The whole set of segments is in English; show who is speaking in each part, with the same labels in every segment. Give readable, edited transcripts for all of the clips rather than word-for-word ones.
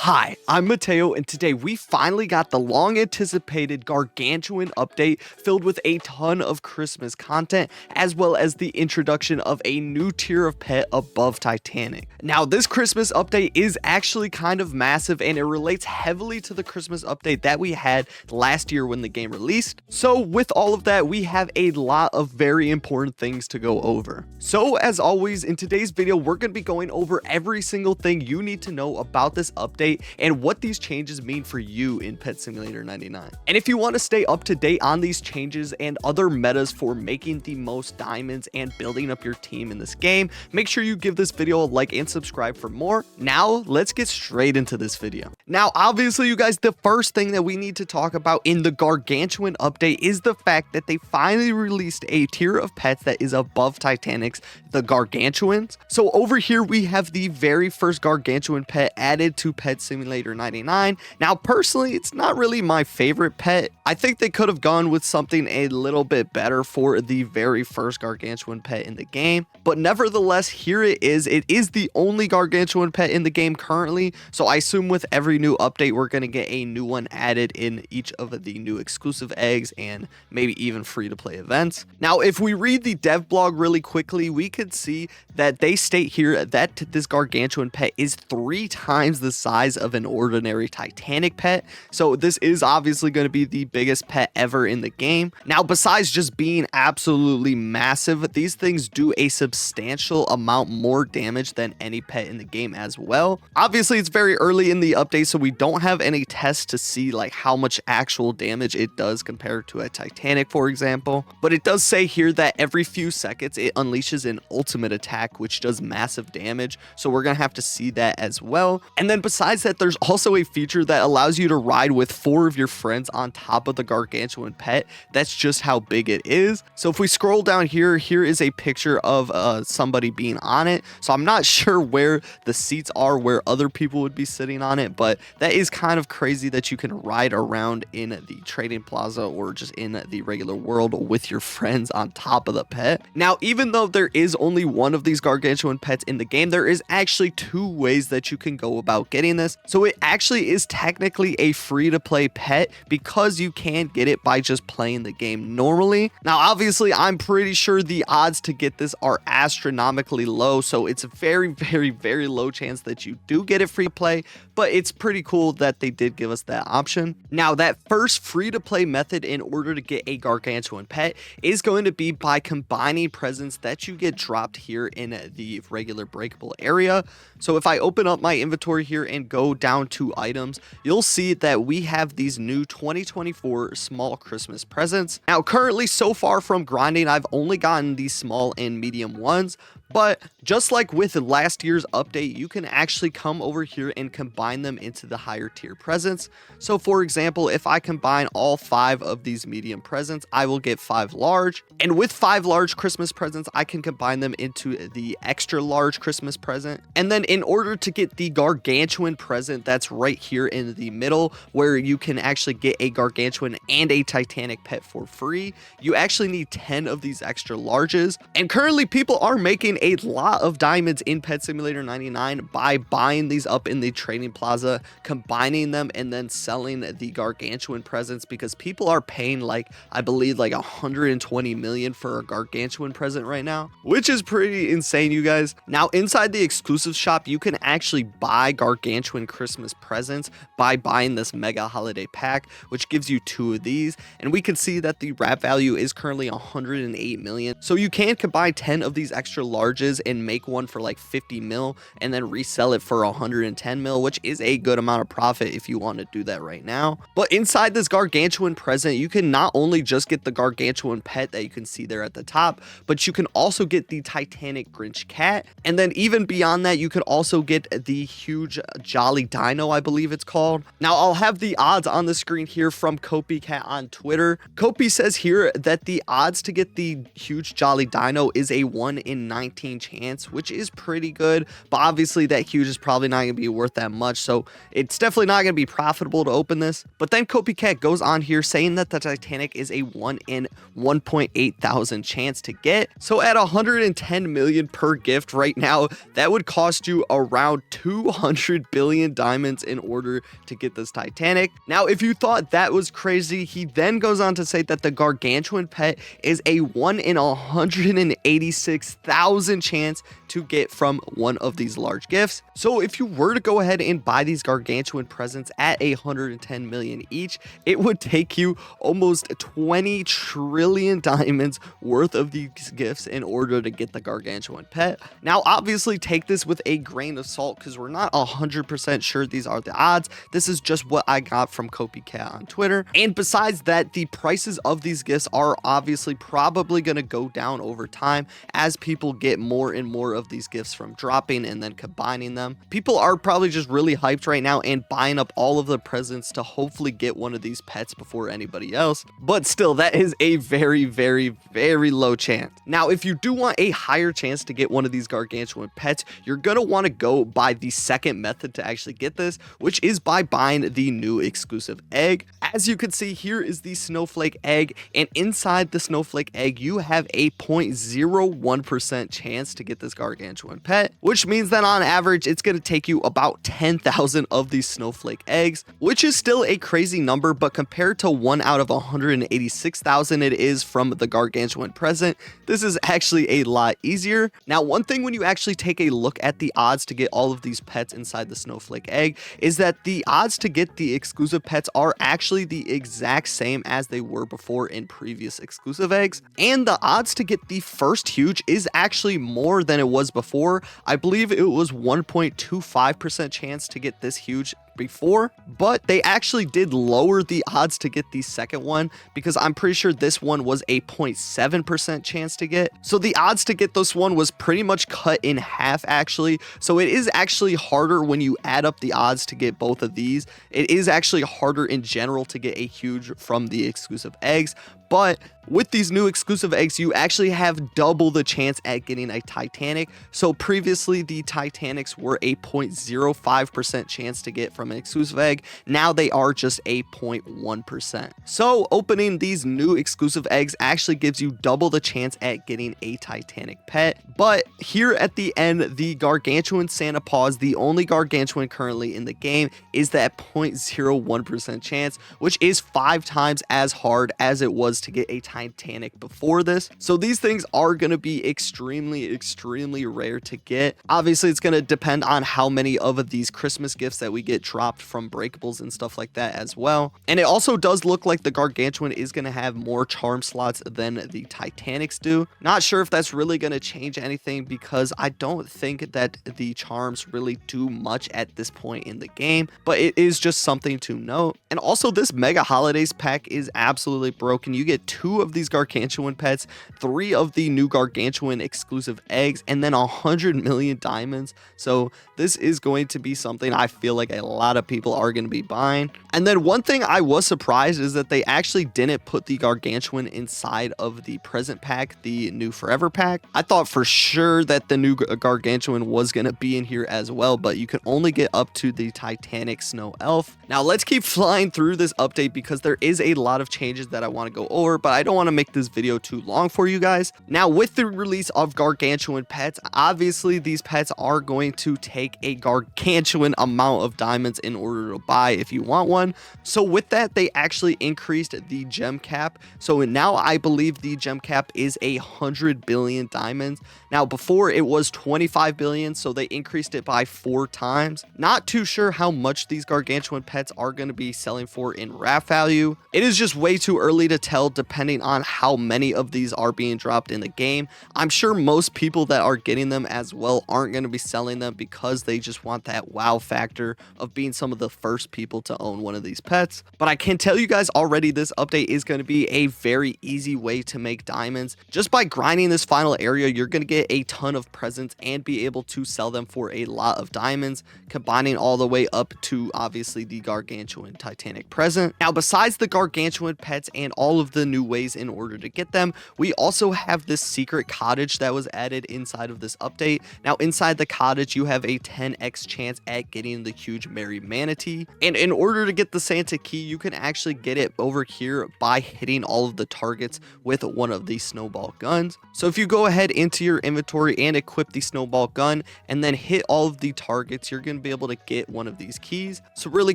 Speaker 1: Hi, I'm Mateo, and today we finally got the long-anticipated Gargantuan update filled with a ton of Christmas content, as well as the introduction of a new tier of pet above Titanic. Now, this Christmas update is actually kind of massive, and it relates heavily to the Christmas update that we had last year when the game released. So with all of that, we have a lot of very important things to go over. So as always, in today's video, we're going to be going over every single thing you need to know about this update and what these changes mean for you in Pet Simulator 99. And if you want to stay up to date on these changes and other metas for making the most diamonds and building up your team in this game, make sure you give this video a like and subscribe for more. Now, let's get straight into this video. Now, obviously, you guys, the first thing that we need to talk about in the Gargantuan update is the fact that they finally released a tier of pets that is above Titanic's, the Gargantuans. So over here, we have the very first Gargantuan pet added to Pet Simulator 99. Now, personally, it's not really my favorite pet. I think they could have gone with something a little bit better for the very first Gargantuan pet in the game. But nevertheless, here it is. It is the only Gargantuan pet in the game currently. So I assume with every new update, we're going to get a new one added in each of the new exclusive eggs and maybe even free-to-play events. Now, if we read the dev blog really quickly, we could see that they state here that this Gargantuan pet is 3 times the size of an ordinary Titanic pet. So this is obviously going to be the biggest pet ever in the game. Now, besides just being absolutely massive, these things do a substantial amount more damage than any pet in the game as well. Obviously, it's very early in the update, so we don't have any tests to see like how much actual damage it does compared to a Titanic, for example. But it does say here that every few seconds it unleashes an ultimate attack, which does massive damage. So we're going to have to see that as well. And then besides that, there's also a feature that allows you to ride with 4 of your friends on top of the Gargantuan pet. That's just how big it is. So if we scroll down here, here is a picture of somebody being on it. So I'm not sure where the seats are, where other people would be sitting on it, but that is kind of crazy that you can ride around in the trading plaza or just in the regular world with your friends on top of the pet. Now, even though there is only one of these Gargantuan pets in the game, there is actually 2 ways that you can go about getting this. So it actually is technically a free-to-play pet because you can get it by just playing the game normally. Now, obviously, I'm pretty sure the odds to get this are astronomically low, so it's a very, very, very low chance that you do get it free to play, but it's pretty cool that they did give us that option. Now, that first free-to-play method in order to get a Gargantuan pet is going to be by combining presents that you get dropped here in the regular breakable area. So if I open up my inventory here and go down to items, you'll see that we have these new 2024 small Christmas presents. Now, currently, so far from grinding, I've only gotten these small and medium ones, but just like with last year's update, you can actually come over here and combine them into the higher tier presents. So for example, if I combine all 5 of these medium presents, I will get 5 large. And with 5 large Christmas presents, I can combine them into the extra large Christmas present. And then in order to get the Gargantuan present that's right here in the middle, where you can actually get a Gargantuan and a Titanic pet for free, you actually need 10 of these extra larges. And currently people are making a lot of diamonds in Pet Simulator 99 by buying these up in the trading plaza, combining them, and then selling the Gargantuan presents, because people are paying like, I believe like 120 million for a Gargantuan present right now, which is pretty insane, you guys. Now, inside the exclusive shop, you can actually buy Gargantuan Christmas presents by buying this mega holiday pack, which gives you 2 of these. And we can see that the wrap value is currently 108 million. So you can combine 10 of these extra larges and make one for like 50 mil and then resell it for 110 mil, which is a good amount of profit if you want to do that right now. But inside this Gargantuan present, you can not only just get the Gargantuan pet that you can see there at the top, but you can also get the Titanic Grinch cat. And then even beyond that, you could also get the huge Jolly Dino, I believe it's called. Now, I'll have the odds on the screen here from Copycat on Twitter. Copy says here that the odds to get the huge Jolly Dino is a 1 in 19 19 chance, which is pretty good, but obviously that huge is probably not going to be worth that much, so it's definitely not going to be profitable to open this. But then Copycat goes on here saying that the Titanic is a 1 in 1.8 thousand chance to get. So at 110 million per gift right now, that would cost you around 200 billion diamonds in order to get this Titanic. Now, if you thought that was crazy, he then goes on to say that the Gargantuan pet is a 1 in 186,000 chance to get from one of these large gifts. So if you were to go ahead and buy these Gargantuan presents at 110 million each, it would take you almost 20 trillion diamonds worth of these gifts in order to get the Gargantuan pet. Now, obviously take this with a grain of salt because we're not 100% sure these are the odds. This is just what I got from Copycat on Twitter. And besides that, the prices of these gifts are obviously probably going to go down over time as people get more and more of these gifts from dropping and then combining them. People are probably just really hyped right now and buying up all of the presents to hopefully get one of these pets before anybody else. But still, that is a very, very, very low chance. Now, if you do want a higher chance to get one of these Gargantuan pets, you're going to want to go by the second method to actually get this, which is by buying the new exclusive egg. As you can see, here is the snowflake egg, and inside the snowflake egg, you have a 0.01% chance to get this Gargantuan pet, which means that on average, it's going to take you about 10,000 of these snowflake eggs, which is still a crazy number, but compared to 1 out of 186,000 it is from the Gargantuan present, this is actually a lot easier. Now, one thing when you actually take a look at the odds to get all of these pets inside the snowflake egg is that the odds to get the exclusive pets are actually the exact same as they were before in previous exclusive eggs, and the odds to get the first huge is actually more than it was before. I believe it was 1.25% chance to get this huge before, but they actually did lower the odds to get the second one because I'm pretty sure this one was a 0.7% chance to get. So the odds to get this one was pretty much cut in half actually. So it is actually harder when you add up the odds to get both of these. It is actually harder in general to get a huge from the exclusive eggs, but with these new exclusive eggs, you actually have double the chance at getting a Titanic. So previously, the Titanics were a 0.05% chance to get from an exclusive egg. Now they are just a 0.1%. So opening these new exclusive eggs actually gives you double the chance at getting a Titanic pet. But here at the end, the Gargantuan Santa Paws, the only Gargantuan currently in the game, is that 0.01% chance, which is 5 times as hard as it was to get a Titanic before this. So these things are going to be extremely rare to get. Obviously, it's going to depend on how many of these Christmas gifts that we get dropped from breakables and stuff like that as well. And it also does look like the Gargantuan is going to have more charm slots than the Titanics do. Not sure if that's really going to change anything because I don't think that the charms really do much at this point in the game, but it is just something to note. And also, this Mega Holidays pack is absolutely broken. You get 2 of these Gargantuan pets, 3 of the new Gargantuan exclusive eggs, and then 100 million diamonds. So this is going to be something I feel like a lot of people are going to be buying. And then one thing I was surprised is that they actually didn't put the Gargantuan inside of the present pack, the new Forever pack. I thought for sure that the new Gargantuan was going to be in here as well, but you can only get up to the Titanic Snow Elf. Now let's keep flying through this update because there is a lot of changes that I want to go over, but I don't want to make this video too long for you guys. Now, with the release of Gargantuan pets, obviously these pets are going to take a gargantuan amount of diamonds in order to buy if you want one. So with that, they actually increased the gem cap. So now I believe the gem cap is 100 billion diamonds. Now, before it was 25 billion, so they increased it by 4 times. Not too sure how much these Gargantuan pets are going to be selling for in wrap value. It is just way too early to tell depending on how many of these are being dropped in the game. I'm sure most people that are getting them as well aren't going to be selling them because they just want that wow factor of being some of the first people to own one of these pets. But I can tell you guys already, this update is going to be a very easy way to make diamonds. Just by grinding this final area, you're going to get a ton of presents and be able to sell them for a lot of diamonds, combining all the way up to obviously the Gargantuan Titanic present. Now, besides the Gargantuan pets and all of the new ways in order to get them. We also have this secret cottage that was added inside of this update. Now inside the cottage, you have a 10x chance at getting the huge merry manatee. And in order to get the Santa key, you can actually get it over here by hitting all of the targets with one of these snowball guns. So if you go ahead into your inventory and equip the snowball gun and then hit all of the targets, you're going to be able to get one of these keys. So really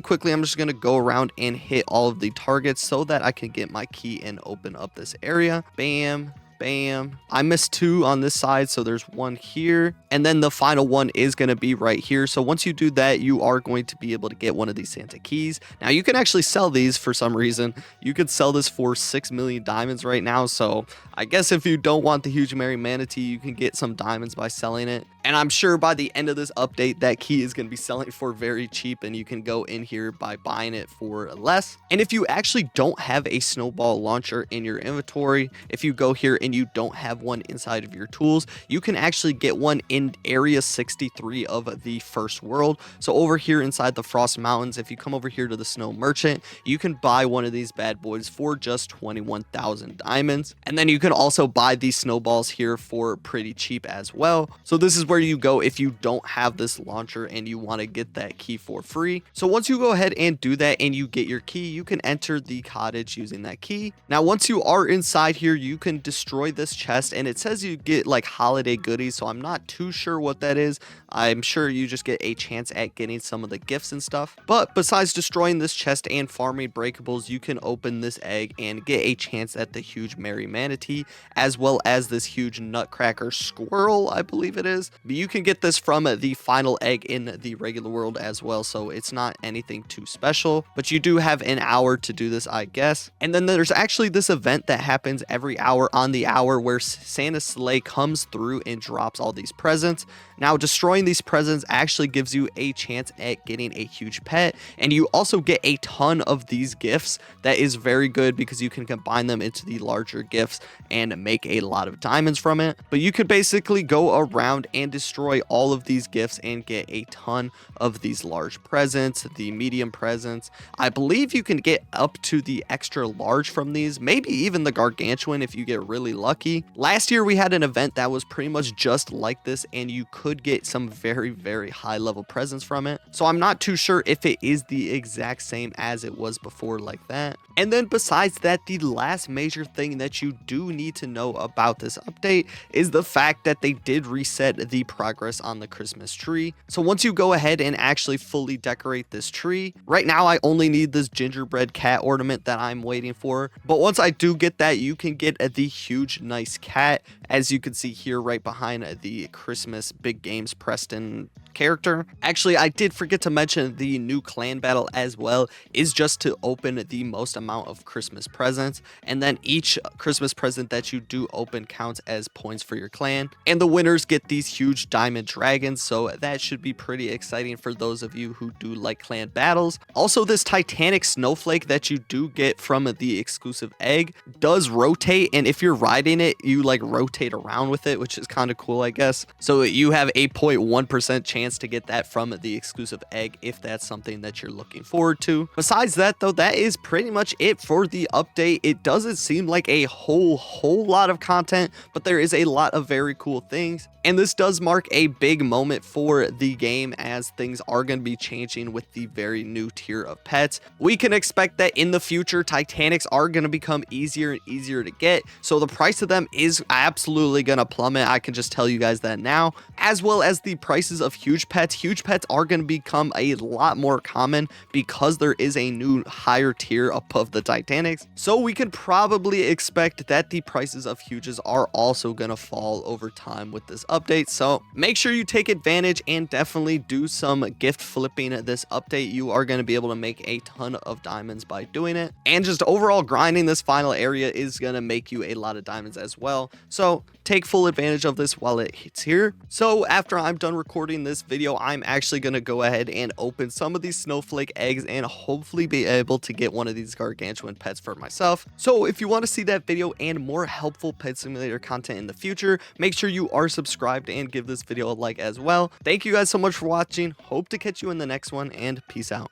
Speaker 1: quickly, I'm just going to go around and hit all of the targets so that I can get my key and open up this area. Bam. Bam. I missed 2 on this side, so there's 1 here. And then the final one is going to be right here. So once you do that, you are going to be able to get one of these Santa keys. Now, you can actually sell these for some reason. You could sell this for 6 million diamonds right now. So I guess if you don't want the huge merry manatee, you can get some diamonds by selling it. And I'm sure by the end of this update, that key is going to be selling for very cheap, and you can go in here by buying it for less. And if you actually don't have a snowball launcher in your inventory, if you go here and you don't have one inside of your tools, you can actually get one in area 63 of the first world. So over here inside the Frost Mountains, if you come over here to the Snow Merchant, you can buy one of these bad boys for just 21,000 diamonds. And then you can also buy these snowballs here for pretty cheap as well. So this is where you go if you don't have this launcher and you want to get that key for free. So once you go ahead and do that and you get your key, you can enter the cottage using that key. Now once you are inside here, you can destroy this chest, and it says you get like holiday goodies, so I'm not too sure what that is. I'm sure you just get a chance at getting some of the gifts and stuff. But besides destroying this chest and farming breakables, you can open this egg and get a chance at the huge merry manatee, as well as this huge nutcracker squirrel, I believe it is. But you can get this from the final egg in the regular world as well, so it's not anything too special. But you do have an hour to do this, I guess. And then there's actually this event that happens every hour on the hour where Santa's sleigh comes through and drops all these presents. Now, destroying these presents actually gives you a chance at getting a huge pet, and you also get a ton of these gifts. That is very good because you can combine them into the larger gifts and make a lot of diamonds from it. But you could basically go around and destroy all of these gifts and get a ton of these large presents, the medium presents. I believe you can get up to the extra large from these, maybe even the Gargantuan if you get really lucky. Last year we had an event that was pretty much just like this, and you could get some very high level presents from it. So I'm not too sure if it is the exact same as it was before like that. And then besides that, the last major thing that you do need to know about this update is the fact that they did reset the progress on the Christmas tree. So once you go ahead and actually fully decorate this tree, right now I only need this gingerbread cat ornament that I'm waiting for. But once I do get that, you can get the huge nice cat, as you can see here right behind the Christmas Big Games Preston character. Actually, I did forget to mention the new clan battle as well is just to open the most amount of Christmas presents, and then each Christmas present that you do open counts as points for your clan, and the winners get these huge diamond dragons, so that should be pretty exciting for those of you who do like clan battles. Also, this Titanic snowflake that you do get from the exclusive egg does rotate, and if you're riding it, you like rotate around with it, which is kind of cool, I guess. So you have a 0.1% chance to get that from the exclusive egg if that's something that you're looking forward to. Besides that though, that is pretty much it for the update. It doesn't seem like a whole lot of content, but there is a lot of very cool things. And this does mark a big moment for the game, as things are going to be changing with the very new tier of pets. We can expect that in the future, Titanics are going to become easier and easier to get, so the price of them is absolutely going to plummet. I can just tell you guys that now, as well as the prices of huge pets. Huge pets are going to become a lot more common because there is a new higher tier above the Titanics. So we can probably expect that the prices of huges are also going to fall over time with this update. So make sure you take advantage and definitely do some gift flipping this update. You are going to be able to make a ton of diamonds by doing it, and just overall grinding this final area is going to make you a lot of diamonds as well. So take full advantage of this while it's here. So after I'm done recording this video, I'm actually going to go ahead and open some of these snowflake eggs and hopefully be able to get one of these Gargantuan pets for myself. So if you want to see that video and more helpful Pet Simulator content in the future, make sure you are subscribed and give this video a like as well. Thank you guys so much for watching. Hope to catch you in the next one, and peace out.